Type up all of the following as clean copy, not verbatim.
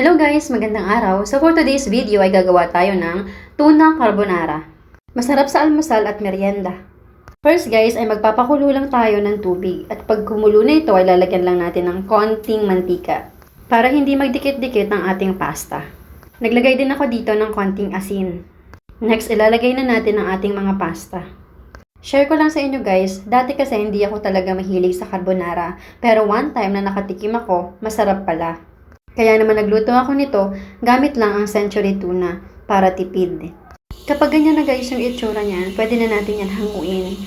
Hello guys! Magandang araw! So for today's video ay gagawa tayo ng tuna carbonara. Masarap sa almusal at merienda. First guys ay magpapakulo lang tayo ng tubig at pag kumulo na ito ay lalagyan lang natin ng konting mantika para hindi magdikit-dikit ang ating pasta. Naglagay din ako dito ng konting asin. Next ilalagay na natin ang ating mga pasta. Share ko lang sa inyo guys, dati kasi hindi ako talaga mahilig sa carbonara pero one time na nakatikim ako, masarap pala. Kaya naman nagluto ako nito, gamit lang ang century tuna para tipid. Kapag ganyan na guys yung itsura niyan, pwede na natin yan hanguin.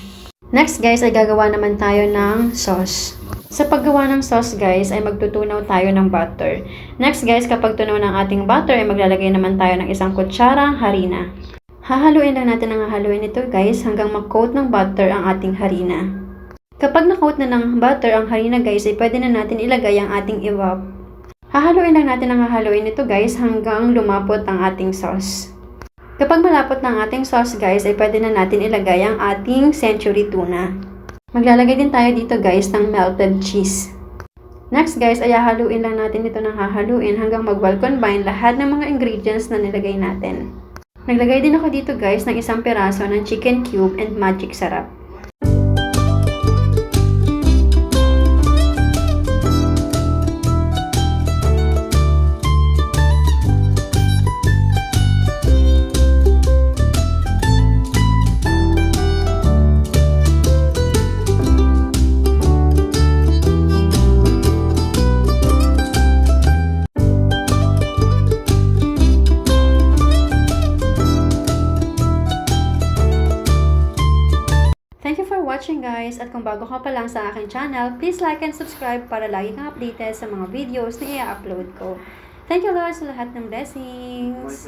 Next guys ay gagawa naman tayo ng sauce. Sa paggawa ng sauce guys ay magtutunaw tayo ng butter. Next guys kapag tunaw ng ating butter ay maglalagay naman tayo ng isang kutsarang harina. Hahaluin lang natin ang hahaluin ito guys hanggang mag-coat ng butter ang ating harina. Kapag na-coat na ng butter ang harina guys ay pwede na natin ilagay ang ating iwap. Hahaluin lang natin ang hahaluin nito guys hanggang lumapot ang ating sauce. Kapag malapot na ang ating sauce guys ay pwede na natin ilagay ang ating century tuna. Maglalagay din tayo dito guys ng melted cheese. Next guys ay hahaluin lang natin ito ng hahaluin hanggang mag-well combine lahat ng mga ingredients na nilagay natin. Naglagay din ako dito guys ng isang piraso ng chicken cube and magic sarap. Thank you for watching guys at kung bago ka pa lang sa aking channel, please like and subscribe para lagi kang updated sa mga videos na i-upload ko. Thank you Lord sa lahat ng blessings!